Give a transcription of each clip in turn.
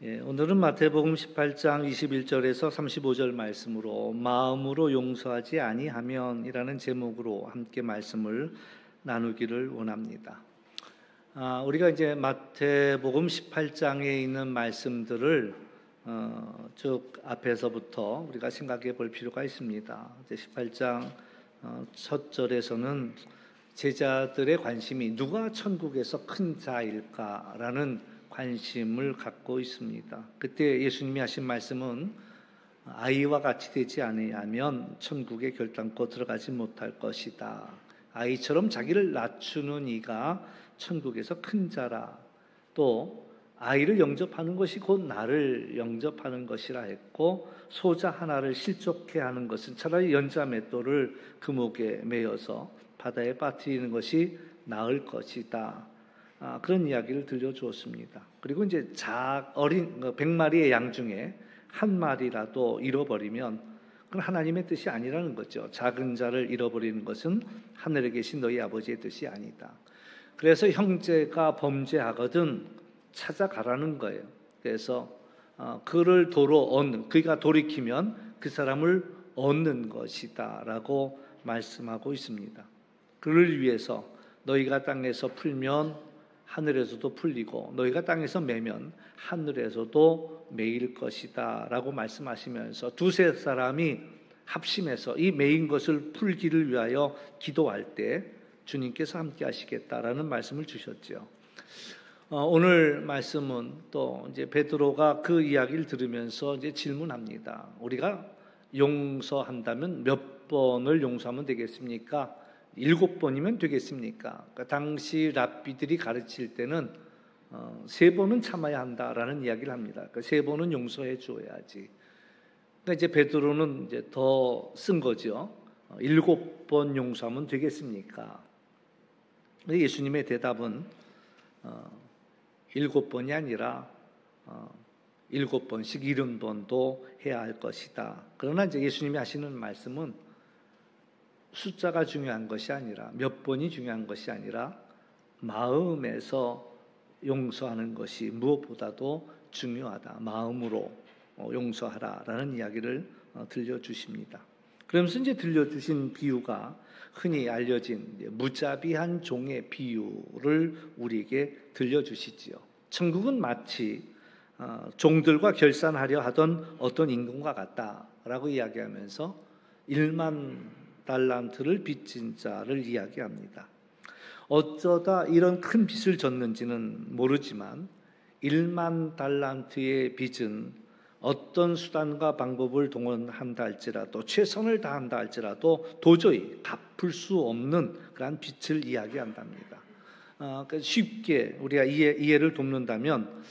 오늘은 마태복음 18장 21절에서 35절 말씀으로 마음으로 용서하지 아니하면이라는 제목으로 함께 말씀을 나누기를 원합니다. 우리가 이제 마태복음 18장에 있는 말씀들을 쭉 앞에서부터 우리가 생각해 볼 필요가 있습니다. 18장 첫 절에서는 제자들의 관심이 누가 천국에서 큰 자일까라는 관심을 갖고 있습니다. 그때 예수님이 하신 말씀은 아이와 같이 되지 않으면 천국에 결단코 들어가지 못할 것이다. 아이처럼 자기를 낮추는 이가 천국에서 큰 자라. 또 아이를 영접하는 것이 곧 나를 영접하는 것이라 했고, 소자 하나를 실족해 하는 것은 차라리 연자 맷돌을 금옥에 매어서 바다에 빠뜨리는 것이 나을 것이다. 그런 이야기를 들려주었습니다. 그리고 이제 어린 100마리의 양 중에 한 마리라도 잃어버리면 그건 하나님의 뜻이 아니라는 거죠. 작은 자를 잃어버리는 것은 하늘에 계신 너희 아버지의 뜻이 아니다. 그래서 형제가 범죄하거든 찾아가라는 거예요. 그래서 그를 그가 돌이키면 그 사람을 얻는 것이다 라고 말씀하고 있습니다. 그를 위해서 너희가 땅에서 풀면 하늘에서도 풀리고 너희가 땅에서 매면 하늘에서도 매일 것이다 라고 말씀하시면서 두세 사람이 합심해서 이 매인 것을 풀기를 위하여 기도할 때 주님께서 함께 하시겠다라는 말씀을 주셨죠. 오늘 말씀은 또 이제 베드로가 그 이야기를 들으면서 이제 질문합니다. 우리가 용서한다면 몇 번을 용서하면 되겠습니까? 7번이면 되겠습니까? 그러니까 당시 랍비들이 가르칠 때는 3번은 참아야 한다라는 이야기를 합니다. 그러니까 3번은 용서해 줘야지. 그러니까 이제 베드로는 이제 더 쓴 거죠. 7번 용서하면 되겠습니까? 예수님의 대답은 7번이 아니라 7번씩 70번도 해야 할 것이다. 그러나 이제 예수님이 하시는 말씀은 숫자가 중요한 것이 아니라 몇 번이 중요한 것이 아니라 마음에서 용서하는 것이 무엇보다도 중요하다. 마음으로 용서하라라는 이야기를 들려주십니다. 그러면서 이제 들려주신 비유가 흔히 알려진 무자비한 종의 비유를 우리에게 들려주시지요. 천국은 마치 종들과 결산하려 하던 어떤 임금과 같다라고 이야기하면서 1만 달란트를 빚진 자를 이야기합니다. 어쩌다 이런 큰 빚을 졌는지는 모르지만 1만 달란트의 빚은 어떤 수단과 방법을 동원한다 할지라도 최선을 다한다 할지라도 도저히 갚을 수 없는 그런 빚을 이야기한답니다. 쉽게 우리가 이해를 돕는다면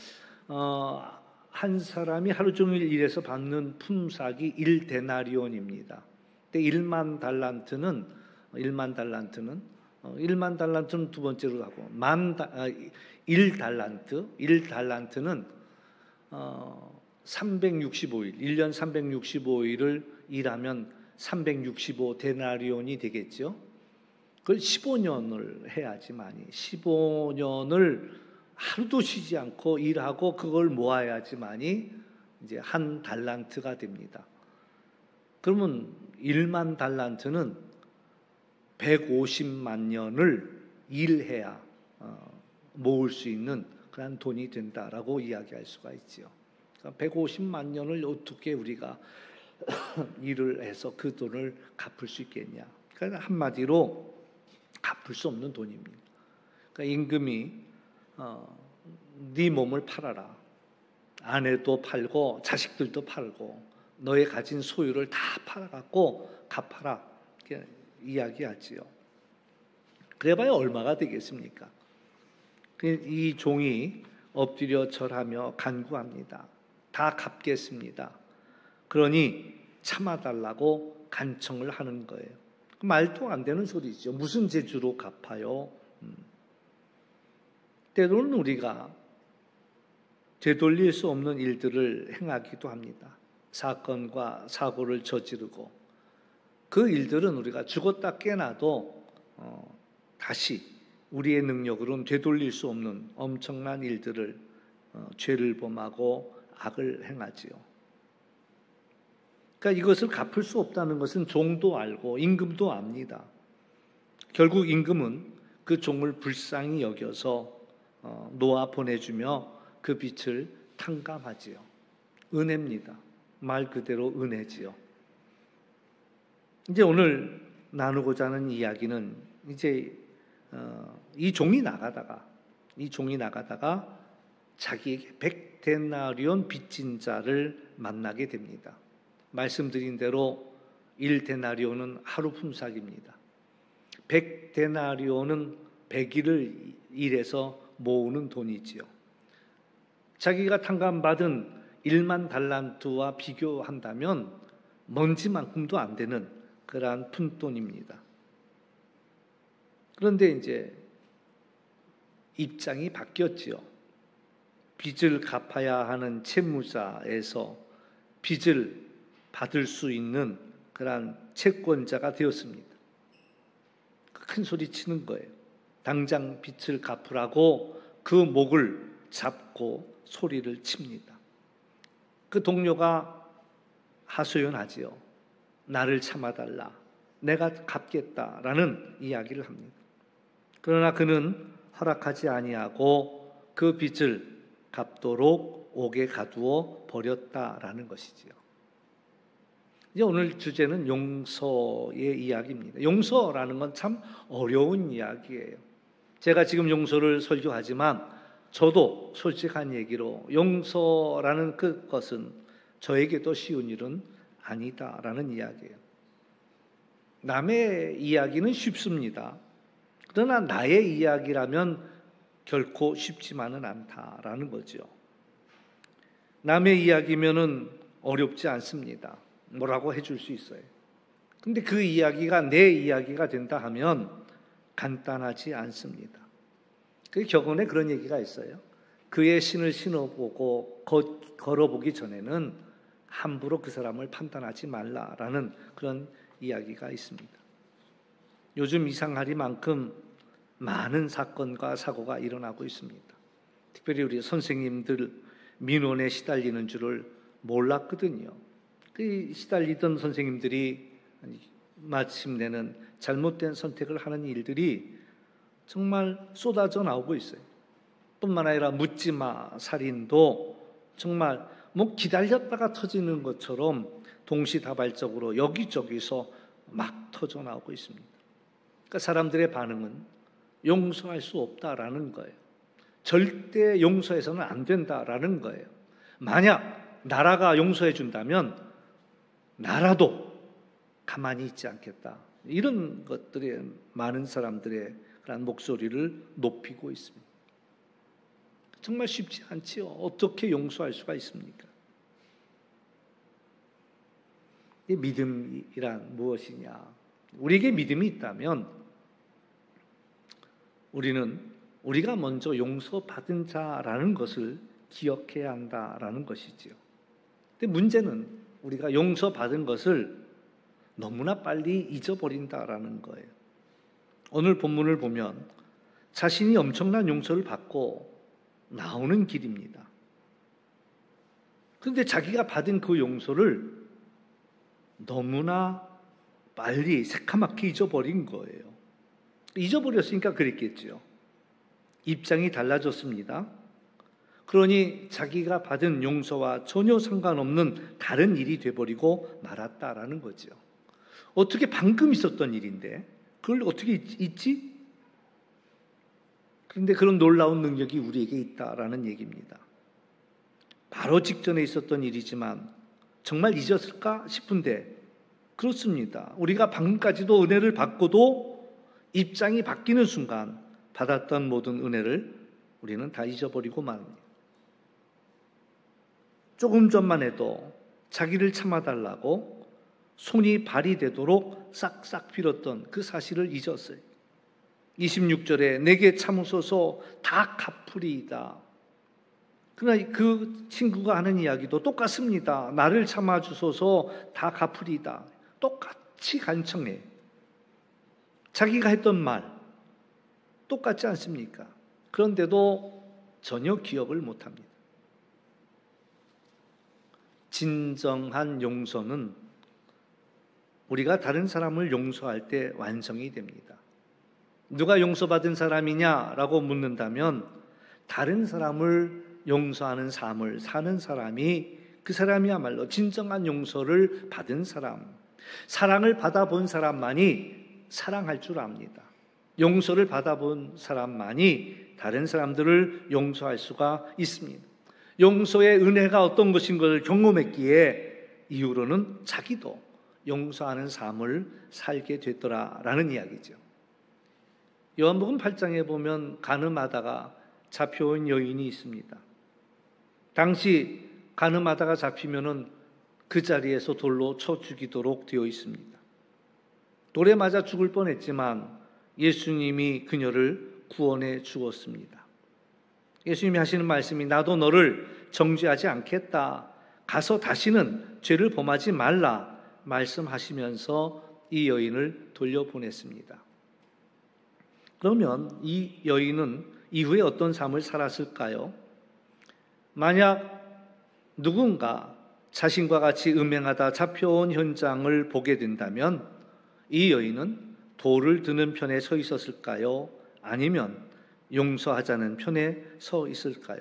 한 사람이 하루 종일 일해서 받는 품삯이 1데나리온입니다. 1만 달란트는 1만 달란트는 두 번째로 하고 1달란트는 365일 1년 365일을 일하면 365데나리온이 되겠죠. 그걸 15년을 해야지만이 15년을 하루도 쉬지 않고 일하고 그걸 모아야지만이 이제 한 달란트가 됩니다. 그러면 1만 달란트는 150만 년을 일해야 모을 수 있는 그런 돈이 된다라고 이야기할 수가 있지요. 그러니까 150만 년을 어떻게 우리가 일을 해서 그 돈을 갚을 수 있겠냐? 그러니까 한마디로 갚을 수 없는 돈입니다. 그러니까 임금이 네 몸을 팔아라. 아내도 팔고 자식들도 팔고 너의 가진 소유를 다 팔아갖고 갚아라. 이렇게 이야기하지요. 그래봐야 얼마가 되겠습니까? 이 종이 엎드려 절하며 간구합니다. 다 갚겠습니다. 그러니 참아달라고 간청을 하는 거예요. 말도 안 되는 소리죠. 무슨 재주로 갚아요? 때로는 우리가 되돌릴 수 없는 일들을 행하기도 합니다. 사건과 사고를 저지르고 그 일들은 우리가 죽었다 깨나도 다시 우리의 능력으로는 되돌릴 수 없는 엄청난 일들을 죄를 범하고 악을 행하지요. 그러니까 이것을 갚을 수 없다는 것은 종도 알고 임금도 압니다. 결국 임금은 그 종을 불쌍히 여겨서 놓아 보내주며 그 빚을 탕감하지요. 은혜입니다. 말 그대로 은혜지요. 이제 오늘 나누고자 하는 이야기는 이제 이 종이 나가다가 자기에게 100데나리온 빚진 자를 만나게 됩니다. 말씀드린 대로 1데나리온은 하루 품삯입니다. 100데나리온은 100일을 일해서 모으는 돈이지요. 자기가 탕감받은 1만 달란트와 비교한다면 먼지만큼도 안 되는 그러한 푼돈입니다. 그런데 이제 입장이 바뀌었지요. 빚을 갚아야 하는 채무자에서 빚을 받을 수 있는 그러한 채권자가 되었습니다. 큰 소리 치는 거예요. 당장 빚을 갚으라고 그 목을 잡고 소리를 칩니다. 그 동료가 하소연하지요. 나를 참아달라. 내가 갚겠다라는 이야기를 합니다. 그러나 그는 허락하지 아니하고 그 빚을 갚도록 옥에 가두어 버렸다라는 것이지요. 이제 오늘 주제는 용서의 이야기입니다. 용서라는 건 참 어려운 이야기예요. 제가 지금 용서를 설교하지만 저도 솔직한 얘기로 용서라는 그것은 저에게도 쉬운 일은 아니다라는 이야기예요. 남의 이야기는 쉽습니다. 그러나 나의 이야기라면 결코 쉽지만은 않다라는 거죠. 남의 이야기면은 어렵지 않습니다. 뭐라고 해줄 수 있어요. 근데 그 이야기가 내 이야기가 된다 하면 간단하지 않습니다. 그 격언에 그런 얘기가 있어요. 그의 신을 신어보고 걸어보기 전에는 함부로 그 사람을 판단하지 말라라는 그런 이야기가 있습니다. 요즘 이상하리만큼 많은 사건과 사고가 일어나고 있습니다. 특별히 우리 선생님들 민원에 시달리는 줄을 몰랐거든요. 그 시달리던 선생님들이 마침내는 잘못된 선택을 하는 일들이 정말 쏟아져 나오고 있어요. 뿐만 아니라 묻지마 살인도 정말 뭐 기다렸다가 터지는 것처럼 동시다발적으로 여기저기서 막 터져 나오고 있습니다. 그러니까 사람들의 반응은 용서할 수 없다라는 거예요. 절대 용서해서는 안 된다라는 거예요. 만약 나라가 용서해 준다면 나라도 가만히 있지 않겠다. 이런 것들이 많은 사람들의 그런 목소리를 높이고 있습니다. 정말 쉽지 않지요. 어떻게 용서할 수가 있습니까? 이 믿음이란 무엇이냐? 우리에게 믿음이 있다면 우리는 우리가 먼저 용서받은 자라는 것을 기억해야 한다라는 것이지요. 근데 문제는 우리가 용서받은 것을 너무나 빨리 잊어버린다라는 거예요. 오늘 본문을 보면 자신이 엄청난 용서를 받고 나오는 길입니다. 그런데 자기가 받은 그 용서를 너무나 빨리 새카맣게 잊어버린 거예요. 잊어버렸으니까 그랬겠죠. 입장이 달라졌습니다. 그러니 자기가 받은 용서와 전혀 상관없는 다른 일이 돼버리고 말았다라는 거죠. 어떻게 방금 있었던 일인데 그걸 어떻게 잊지? 그런데 그런 놀라운 능력이 우리에게 있다라는 얘기입니다. 바로 직전에 있었던 일이지만 정말 잊었을까 싶은데 그렇습니다. 우리가 방금까지도 은혜를 받고도 입장이 바뀌는 순간 받았던 모든 은혜를 우리는 다 잊어버리고 맙니다. 조금 전만 해도 자기를 참아달라고 손이 발이 되도록 싹싹 빌었던 그 사실을 잊었어요. 26절에 내게 참으소서 다 갚으리이다. 그러나 그 친구가 하는 이야기도 똑같습니다. 나를 참아주소서 다 갚으리이다. 똑같이 간청해. 자기가 했던 말 똑같지 않습니까? 그런데도 전혀 기억을 못합니다. 진정한 용서는 우리가 다른 사람을 용서할 때 완성이 됩니다. 누가 용서받은 사람이냐라고 묻는다면 다른 사람을 용서하는 삶을 사는 사람이 그 사람이야말로 진정한 용서를 받은 사람, 사랑을 받아본 사람만이 사랑할 줄 압니다. 용서를 받아본 사람만이 다른 사람들을 용서할 수가 있습니다. 용서의 은혜가 어떤 것인 것을 경험했기에 이후로는 자기도 용서하는 삶을 살게 됐더라라는 이야기죠. 요한복음 8장에 보면 간음하다가 잡혀온 여인이 있습니다. 당시 간음하다가 잡히면은 그 자리에서 돌로 쳐 죽이도록 되어 있습니다. 돌에 맞아 죽을 뻔했지만 예수님이 그녀를 구원해 주었습니다. 예수님이 하시는 말씀이 나도 너를 정죄하지 않겠다. 가서 다시는 죄를 범하지 말라 말씀하시면서 이 여인을 돌려보냈습니다. 그러면 이 여인은 이후에 어떤 삶을 살았을까요? 만약 누군가 자신과 같이 음행하다 잡혀온 현장을 보게 된다면 이 여인은 돌을 드는 편에 서 있었을까요? 아니면 용서하자는 편에 서 있을까요?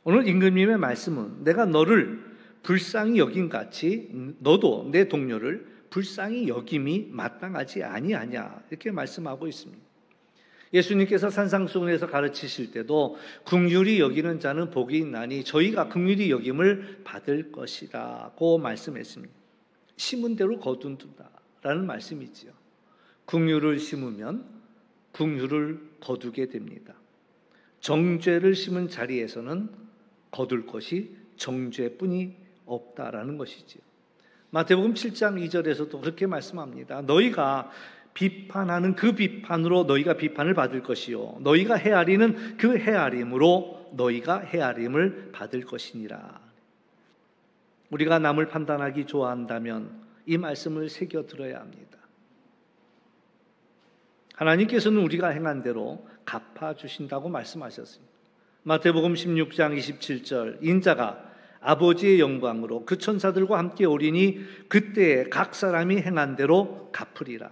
오늘 임금님의 말씀은 내가 너를 불쌍히 여긴 같이 너도 내 동료를 불쌍히 여김이 마땅하지 아니하냐 이렇게 말씀하고 있습니다. 예수님께서 산상수훈에서 가르치실 때도 긍휼히 여기는 자는 복이 있나니 저희가 긍휼히 여김을 받을 것이라고 말씀했습니다. 심은 대로 거둔다라는 말씀이지요. 긍휼을 심으면 긍휼을 거두게 됩니다. 정죄를 심은 자리에서는 거둘 것이 정죄뿐이 없다라는 것이지요. 마태복음 7장 2절에서도 그렇게 말씀합니다. 너희가 비판하는 그 비판으로 너희가 비판을 받을 것이요 너희가 헤아리는 그 헤아림으로 너희가 헤아림을 받을 것이니라. 우리가 남을 판단하기 좋아한다면 이 말씀을 새겨 들어야 합니다. 하나님께서는 우리가 행한 대로 갚아주신다고 말씀하셨습니다. 마태복음 16장 27절 인자가 아버지의 영광으로 그 천사들과 함께 오리니 그때에 각 사람이 행한 대로 갚으리라.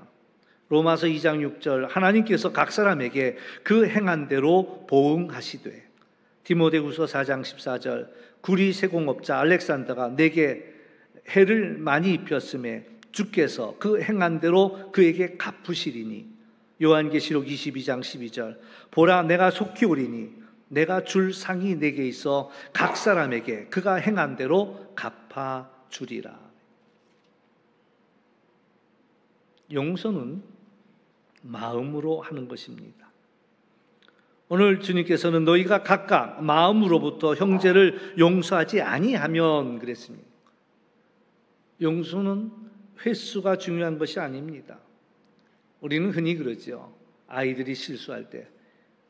로마서 2장 6절 하나님께서 각 사람에게 그 행한 대로 보응하시되 디모데후서 4장 14절 구리 세공업자 알렉산더가 내게 해를 많이 입혔음에 주께서 그 행한 대로 그에게 갚으시리니 요한계시록 22장 12절 보라 내가 속히 오리니 내가 줄 상이 내게 있어 각 사람에게 그가 행한 대로 갚아주리라. 용서는 마음으로 하는 것입니다. 오늘 주님께서는 너희가 각각 마음으로부터 형제를 용서하지 아니하면 그랬습니다. 용서는 횟수가 중요한 것이 아닙니다. 우리는 흔히 그러죠. 아이들이 실수할 때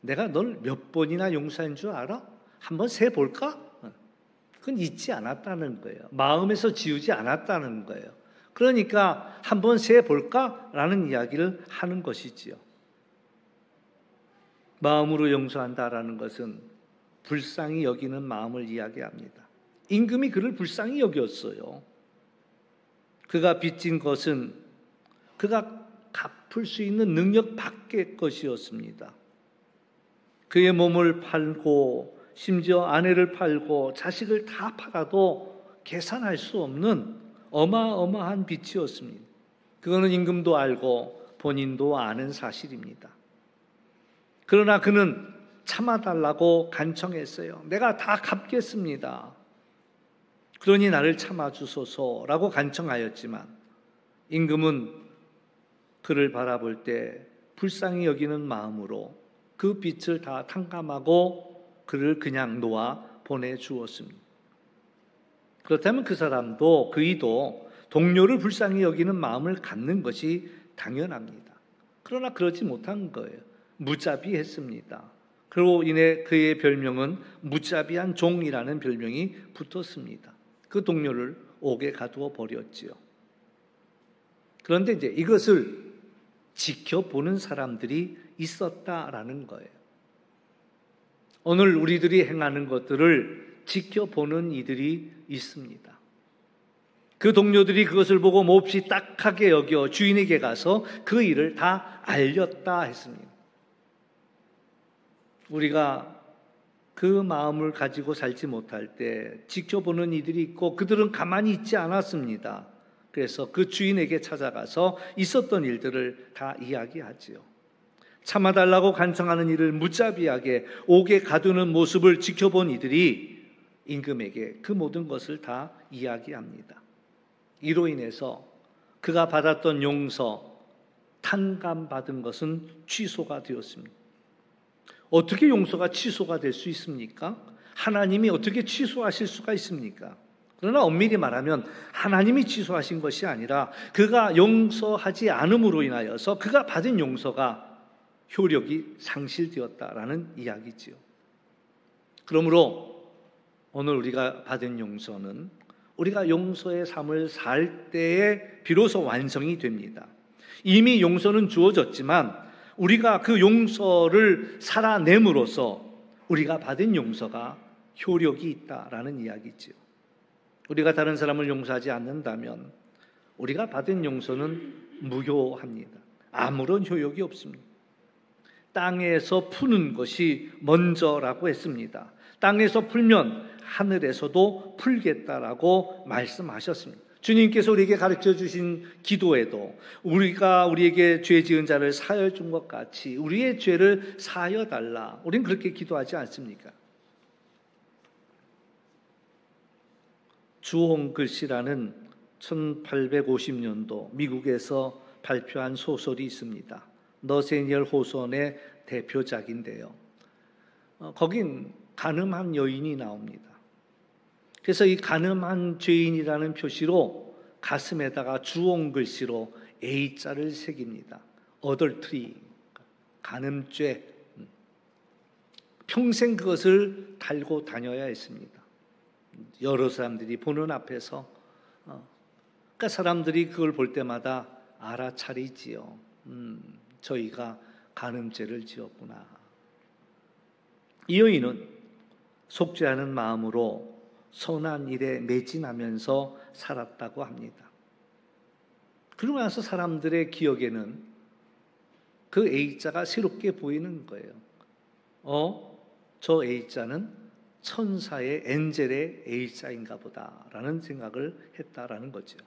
내가 널 몇 번이나 용서한 줄 알아? 한번 세볼까? 그건 잊지 않았다는 거예요. 마음에서 지우지 않았다는 거예요. 그러니까 한번 세볼까? 라는 이야기를 하는 것이지요. 마음으로 용서한다라는 것은 불쌍히 여기는 마음을 이야기합니다. 임금이 그를 불쌍히 여겼어요. 그가 빚진 것은 그가 갚을 수 있는 능력 밖의 것이었습니다. 그의 몸을 팔고 심지어 아내를 팔고 자식을 다 팔아도 계산할 수 없는 어마어마한 빚이었습니다. 그거는 임금도 알고 본인도 아는 사실입니다. 그러나 그는 참아달라고 간청했어요. 내가 다 갚겠습니다. 그러니 나를 참아주소서라고 간청하였지만 임금은 그를 바라볼 때 불쌍히 여기는 마음으로 그 빚을 다 탕감하고 그를 그냥 놓아 보내주었습니다. 그렇다면 그 사람도 그이도 동료를 불쌍히 여기는 마음을 갖는 것이 당연합니다. 그러나 그러지 못한 거예요. 무자비했습니다. 그로 인해 그의 별명은 무자비한 종이라는 별명이 붙었습니다. 그 동료를 옥에 가두어 버렸지요. 그런데 이제 이것을 지켜보는 사람들이 있었다라는 거예요. 오늘 우리들이 행하는 것들을 지켜보는 이들이 있습니다. 그 동료들이 그것을 보고 몹시 딱하게 여겨 주인에게 가서 그 일을 다 알렸다 했습니다. 우리가 그 마음을 가지고 살지 못할 때 지켜보는 이들이 있고 그들은 가만히 있지 않았습니다. 그래서 그 주인에게 찾아가서 있었던 일들을 다 이야기하지요. 참아달라고 간청하는 이를 무자비하게 옥에 가두는 모습을 지켜본 이들이 임금에게 그 모든 것을 다 이야기합니다. 이로 인해서 그가 받았던 용서, 탕감받은 것은 취소가 되었습니다. 어떻게 용서가 취소가 될 수 있습니까? 하나님이 어떻게 취소하실 수가 있습니까? 그러나 엄밀히 말하면 하나님이 취소하신 것이 아니라 그가 용서하지 않음으로 인하여서 그가 받은 용서가 효력이 상실되었다라는 이야기지요. 그러므로 오늘 우리가 받은 용서는 우리가 용서의 삶을 살 때에 비로소 완성이 됩니다. 이미 용서는 주어졌지만 우리가 그 용서를 살아냄으로써 우리가 받은 용서가 효력이 있다라는 이야기지요. 우리가 다른 사람을 용서하지 않는다면 우리가 받은 용서는 무효합니다. 아무런 효력이 없습니다. 땅에서 푸는 것이 먼저라고 했습니다. 땅에서 풀면 하늘에서도 풀겠다라고 말씀하셨습니다. 주님께서 우리에게 가르쳐 주신 기도에도 우리가 우리에게 죄 지은 자를 사하여 준 것 같이 우리의 죄를 사하여 달라. 우리는 그렇게 기도하지 않습니까? 주홍글씨라는 1850년도 미국에서 발표한 소설이 있습니다. 너세니얼 호손의 대표작인데요. 거긴 간음한 여인이 나옵니다. 그래서 이 간음한 죄인이라는 표시로 가슴에다가 주홍글씨로 A자를 새깁니다. adultery, 간음죄. 평생 그것을 달고 다녀야 했습니다. 여러 사람들이 보는 앞에서. 그러니까 사람들이 그걸 볼 때마다 알아차리지요. 저희가 간음죄를 지었구나. 이 여인은 속죄하는 마음으로 선한 일에 매진하면서 살았다고 합니다. 그러고 나서 사람들의 기억에는 그 A자가 새롭게 보이는 거예요. 저 A자는 천사의 엔젤의 A자인가 보다라는 생각을 했다라는 거죠.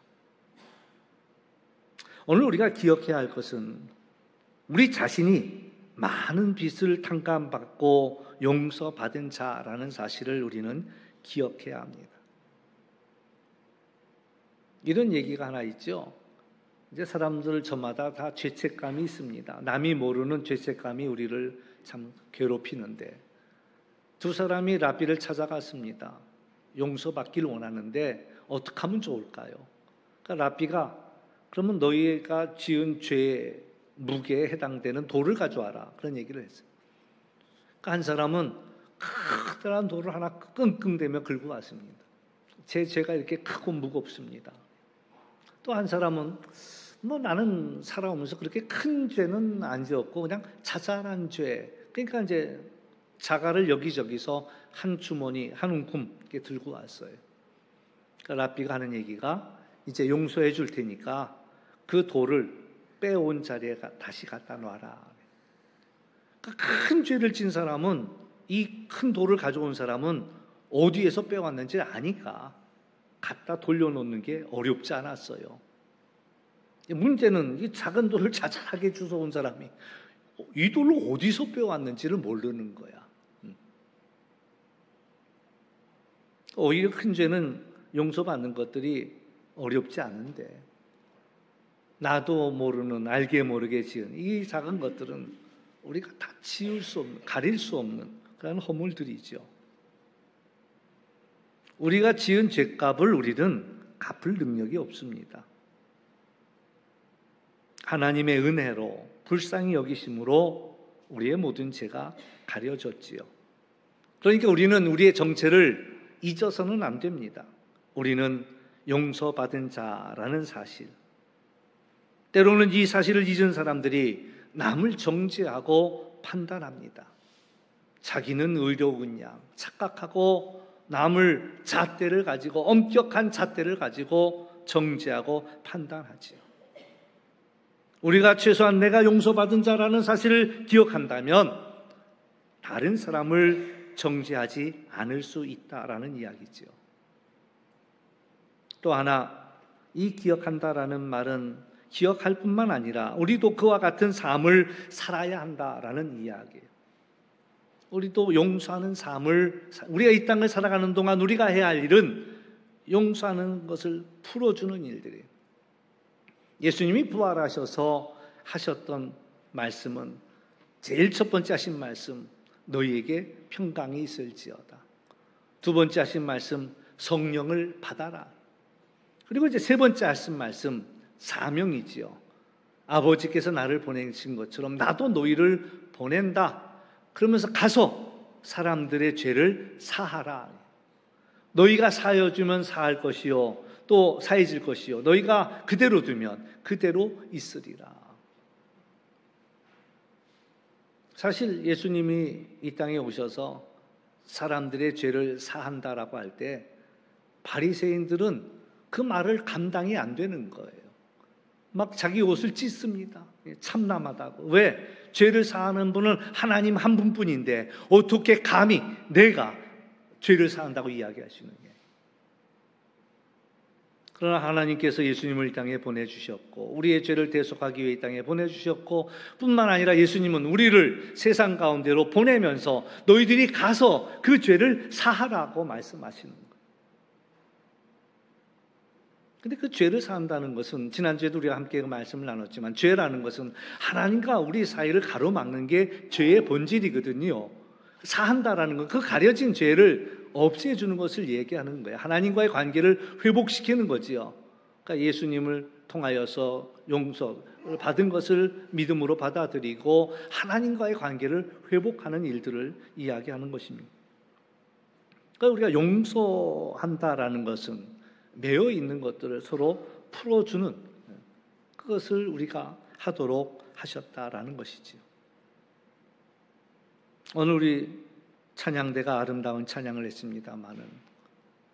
오늘 우리가 기억해야 할 것은 우리 자신이 많은 빚을 탕감받고 용서받은 자라는 사실을 우리는 기억해야 합니다. 이런 얘기가 하나 있죠. 이제 사람들 저마다 다 죄책감이 있습니다. 남이 모르는 죄책감이 우리를 참 괴롭히는데 두 사람이 랍비를 찾아갔습니다. 용서받기를 원하는데 어떻게 하면 좋을까요? 그러니까 랍비가 그러면 너희가 지은 죄의 무게에 해당되는 돌을 가져와라. 그런 얘기를 했어요. 그러니까 한 사람은 커다란 돌을 하나 끙끙대며 긁고 왔습니다. 제 죄가 이렇게 크고 무겁습니다. 또 한 사람은 나는 살아오면서 그렇게 큰 죄는 안 지었고 그냥 자잘한 죄. 그러니까 이제 자갈을 여기저기서 한 주머니, 한 움큼 이렇게 들고 왔어요. 그러니까 랍비가 하는 얘기가 이제 용서해 줄 테니까 그 돌을 빼온 자리에 다시 갖다 놔라. 그러니까 큰 죄를 진 사람은 이 큰 돌을 가져온 사람은 어디에서 빼왔는지 아니까 갖다 돌려놓는 게 어렵지 않았어요. 문제는 이 작은 돌을 자잘하게 주워온 사람이 이 돌을 어디서 빼왔는지를 모르는 거야. 오히려 큰 죄는 용서받는 것들이 어렵지 않은데 나도 모르는 알게 모르게 지은 이 작은 것들은 우리가 다 지울 수 없는, 가릴 수 없는 그런 허물들이죠. 우리가 지은 죄값을 우리는 갚을 능력이 없습니다. 하나님의 은혜로 불쌍히 여기심으로 우리의 모든 죄가 가려졌지요. 그러니까 우리는 우리의 정체를 잊어서는 안 됩니다. 우리는 용서받은 자라는 사실. 때로는 이 사실을 잊은 사람들이 남을 정죄하고 판단합니다. 자기는 의로운 양, 착각하고 남을 잣대를 가지고, 엄격한 잣대를 가지고 정죄하고 판단하지요. 우리가 최소한 내가 용서받은 자라는 사실을 기억한다면 다른 사람을 정죄하지 않을 수 있다라는 이야기죠. 또 하나, 이 기억한다라는 말은 기억할 뿐만 아니라 우리도 그와 같은 삶을 살아야 한다라는 이야기예요. 우리도 용서하는 삶을, 우리가 이 땅을 살아가는 동안 우리가 해야 할 일은 용서하는 것을 풀어주는 일들이에요. 예수님이 부활하셔서 하셨던 말씀은 제일 첫 번째 하신 말씀, 너희에게 평강이 있을지어다. 두 번째 하신 말씀, 성령을 받아라. 그리고 이제 세 번째 하신 말씀, 사명이지요. 아버지께서 나를 보내신 것처럼 나도 너희를 보낸다. 그러면서 가서 사람들의 죄를 사하라. 너희가 사여주면 사할 것이요, 또 사해질 것이요, 너희가 그대로 두면 그대로 있으리라. 사실 예수님이 이 땅에 오셔서 사람들의 죄를 사한다라고 할 때 바리새인들은 그 말을 감당이 안 되는 거예요. 막 자기 옷을 찢습니다. 참남하다고. 왜? 죄를 사하는 분은 하나님 한 분뿐인데 어떻게 감히 내가 죄를 사한다고 이야기하시는 거예요. 그러나 하나님께서 예수님을 이 땅에 보내주셨고 우리의 죄를 대속하기 위해 이 땅에 보내주셨고, 뿐만 아니라 예수님은 우리를 세상 가운데로 보내면서 너희들이 가서 그 죄를 사하라고 말씀하시는 거예요. 근데 그 죄를 사한다는 것은, 지난주에도 우리가 함께 그 말씀을 나눴지만, 죄라는 것은 하나님과 우리 사이를 가로막는 게 죄의 본질이거든요. 사한다라는 건 그 가려진 죄를 없애주는 것을 얘기하는 거예요. 하나님과의 관계를 회복시키는 거지요. 그러니까 예수님을 통하여서 용서를 받은 것을 믿음으로 받아들이고 하나님과의 관계를 회복하는 일들을 이야기하는 것입니다. 그러니까 우리가 용서한다라는 것은 매여 있는 것들을 서로 풀어주는, 그것을 우리가 하도록 하셨다라는 것이지요. 오늘 우리 찬양대가 아름다운 찬양을 했습니다마는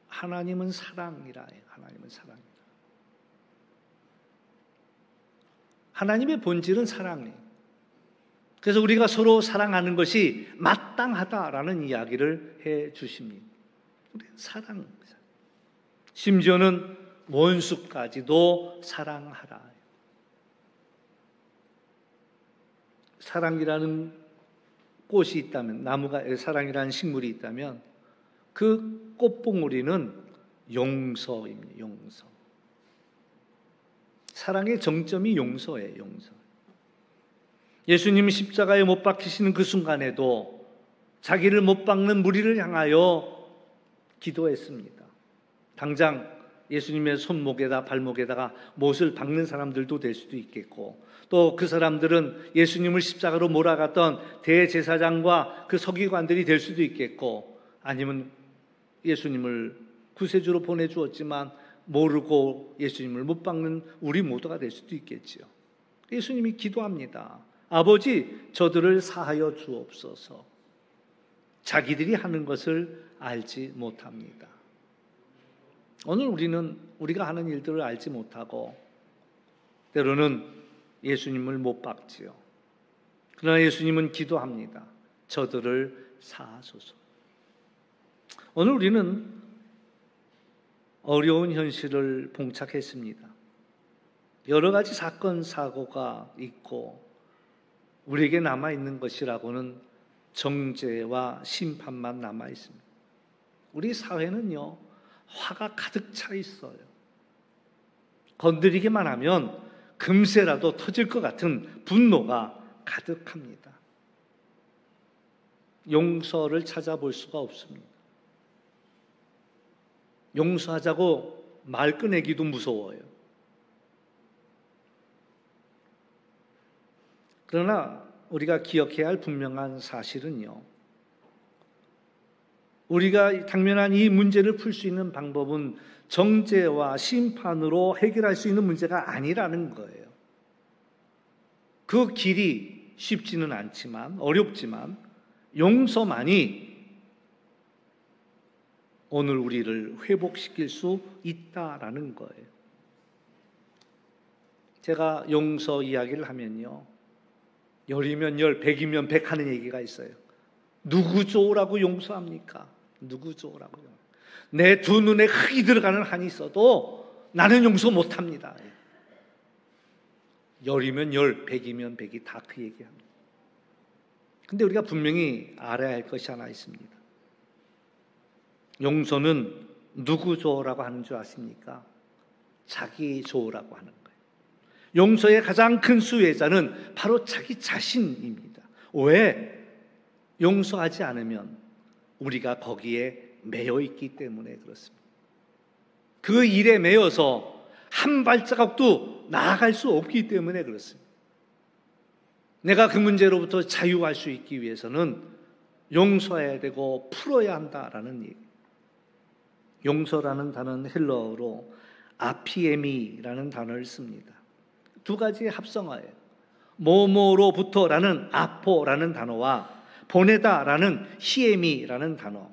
하나님은 사랑이라 해요. 하나님은 사랑이라. 하나님의 본질은 사랑이에요. 그래서 우리가 서로 사랑하는 것이 마땅하다라는 이야기를 해 주십니다. 우리는 사랑, 심지어는 원수까지도 사랑하라. 사랑이라는 꽃이 있다면, 나무가, 사랑이라는 식물이 있다면 그 꽃봉오리는 용서입니다. 용서. 사랑의 정점이 용서예요. 용서. 예수님이 십자가에 못 박히시는 그 순간에도 자기를 못 박는 무리를 향하여 기도했습니다. 당장 예수님의 손목에다 발목에다가 못을 박는 사람들도 될 수도 있겠고, 또 그 사람들은 예수님을 십자가로 몰아갔던 대제사장과 그 서기관들이 될 수도 있겠고, 아니면 예수님을 구세주로 보내주었지만 모르고 예수님을 못 박는 우리 모두가 될 수도 있겠지요. 예수님이 기도합니다. 아버지, 저들을 사하여 주옵소서. 자기들이 하는 것을 알지 못합니다. 오늘 우리는 우리가 하는 일들을 알지 못하고 때로는 예수님을 못 박지요. 그러나 예수님은 기도합니다. 저들을 사하소서. 오늘 우리는 어려운 현실을 봉착했습니다. 여러 가지 사건, 사고가 있고 우리에게 남아있는 것이라고는 정죄와 심판만 남아있습니다. 우리 사회는요, 화가 가득 차 있어요. 건드리기만 하면 금세라도 터질 것 같은 분노가 가득합니다. 용서를 찾아볼 수가 없습니다. 용서하자고 말 꺼내기도 무서워요. 그러나 우리가 기억해야 할 분명한 사실은요, 우리가 당면한 이 문제를 풀 수 있는 방법은 정죄와 심판으로 해결할 수 있는 문제가 아니라는 거예요. 그 길이 쉽지는 않지만, 어렵지만 용서만이 오늘 우리를 회복시킬 수 있다라는 거예요. 제가 용서 이야기를 하면요, 열이면 열, 백이면 백 하는 얘기가 있어요. 누구 좋으라고 용서합니까? 누구 좋으라고요? 내 두 눈에 흙이 들어가는 한이 있어도 나는 용서 못합니다. 열이면 열, 백이면 백이 다 그 얘기합니다. 근데 우리가 분명히 알아야 할 것이 하나 있습니다. 용서는 누구 좋으라고 하는 줄 아십니까? 자기 좋으라고 하는 거예요. 용서의 가장 큰 수혜자는 바로 자기 자신입니다. 왜? 용서하지 않으면 우리가 거기에 매여 있기 때문에 그렇습니다. 그 일에 매여서 한 발자국도 나아갈 수 없기 때문에 그렇습니다. 내가 그 문제로부터 자유할 수 있기 위해서는 용서해야 되고 풀어야 한다라는 얘기. 용서라는 단어는 헬러어로 아피에미라는 단어를 씁니다. 두 가지의 합성어예요. 뭐뭐로부터라는 아포라는 단어와 보내다라는 히에미라는 단어.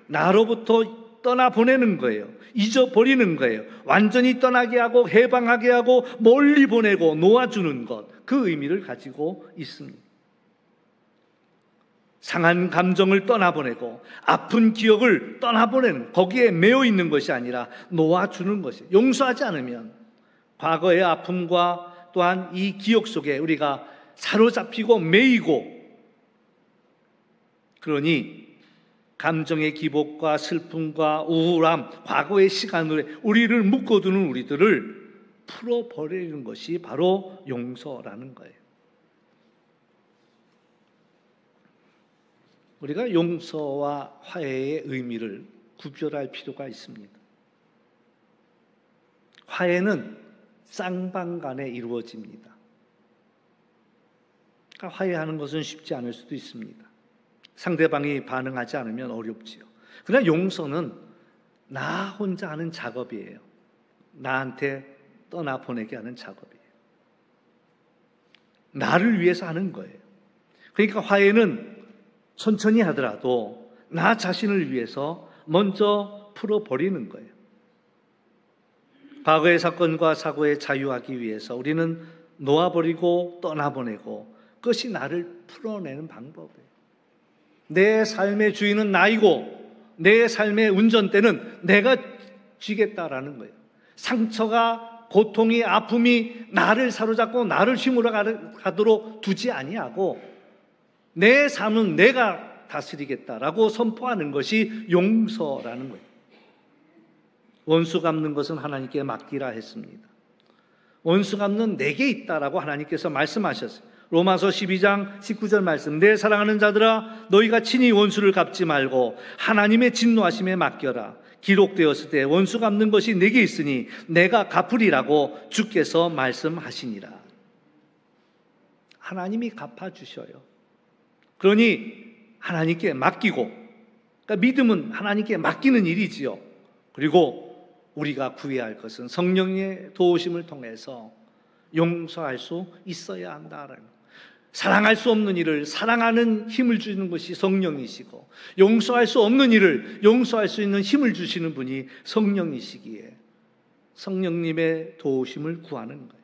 나로부터 떠나보내는 거예요. 잊어버리는 거예요. 완전히 떠나게 하고 해방하게 하고 멀리 보내고 놓아주는 것. 그 의미를 가지고 있습니다. 상한 감정을 떠나보내고 아픈 기억을 떠나보내는, 거기에 매여 있는 것이 아니라 놓아주는 것이에요. 용서하지 않으면 과거의 아픔과 또한 이 기억 속에 우리가 사로잡히고 매이고, 그러니 감정의 기복과 슬픔과 우울함, 과거의 시간으로 우리를 묶어두는 우리들을 풀어버리는 것이 바로 용서라는 거예요. 우리가 용서와 화해의 의미를 구별할 필요가 있습니다. 화해는 쌍방간에 이루어집니다. 그러니까 화해하는 것은 쉽지 않을 수도 있습니다. 상대방이 반응하지 않으면 어렵지요. 그러나 용서는 나 혼자 하는 작업이에요. 나한테 떠나보내게 하는 작업이에요. 나를 위해서 하는 거예요. 그러니까 화해는 천천히 하더라도 나 자신을 위해서 먼저 풀어버리는 거예요. 과거의 사건과 사고에 자유하기 위해서 우리는 놓아버리고 떠나보내고, 그것이 나를 풀어내는 방법이에요. 내 삶의 주인은 나이고 내 삶의 운전대는 내가 쥐겠다라는 거예요. 상처가, 고통이, 아픔이 나를 사로잡고 나를 휘몰아 가도록 두지 아니하고 내 삶은 내가 다스리겠다라고 선포하는 것이 용서라는 거예요. 원수 갚는 것은 하나님께 맡기라 했습니다. 원수 갚는 내게 있다라고 하나님께서 말씀하셨어요. 로마서 12장 19절 말씀, 내 사랑하는 자들아 너희가 친히 원수를 갚지 말고 하나님의 진노하심에 맡겨라. 기록되었을 때 원수 갚는 것이 내게 있으니 내가 갚으리라고 주께서 말씀하시니라. 하나님이 갚아주셔요. 그러니 하나님께 맡기고, 그러니까 믿음은 하나님께 맡기는 일이지요. 그리고 우리가 구해야 할 것은 성령의 도우심을 통해서 용서할 수 있어야 한다라는 거예요. 사랑할 수 없는 일을 사랑하는 힘을 주는 것이 성령이시고, 용서할 수 없는 일을 용서할 수 있는 힘을 주시는 분이 성령이시기에 성령님의 도우심을 구하는 거예요.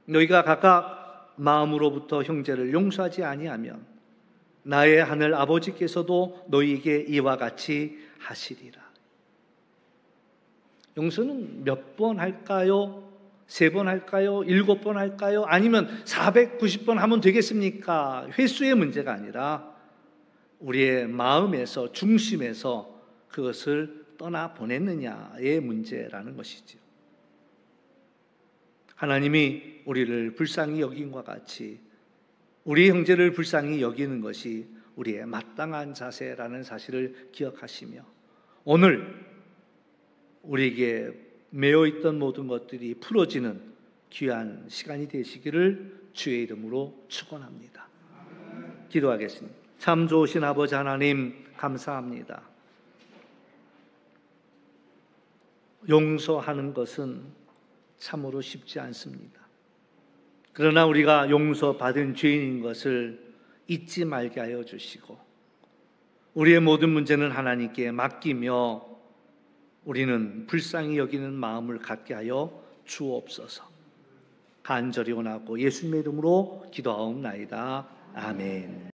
너희가 각각 마음으로부터 형제를 용서하지 아니하면 나의 하늘 아버지께서도 너희에게 이와 같이 하시리라. 용서는 몇 번 할까요? 3번 할까요? 7번 할까요? 아니면 490번 하면 되겠습니까? 횟수의 문제가 아니라 우리의 마음에서, 중심에서 그것을 떠나보냈느냐의 문제라는 것이죠. 하나님이 우리를 불쌍히 여긴과 같이 우리 형제를 불쌍히 여기는 것이 우리의 마땅한 자세라는 사실을 기억하시며, 오늘 우리에게 매여있던 모든 것들이 풀어지는 귀한 시간이 되시기를 주의 이름으로 축원합니다. 기도하겠습니다. 참 좋으신 아버지 하나님, 감사합니다. 용서하는 것은 참으로 쉽지 않습니다. 그러나 우리가 용서받은 죄인인 것을 잊지 말게 하여 주시고, 우리의 모든 문제는 하나님께 맡기며 우리는 불쌍히 여기는 마음을 갖게 하여 주옵소서. 간절히 원하고 예수님의 이름으로 기도하옵나이다. 아멘.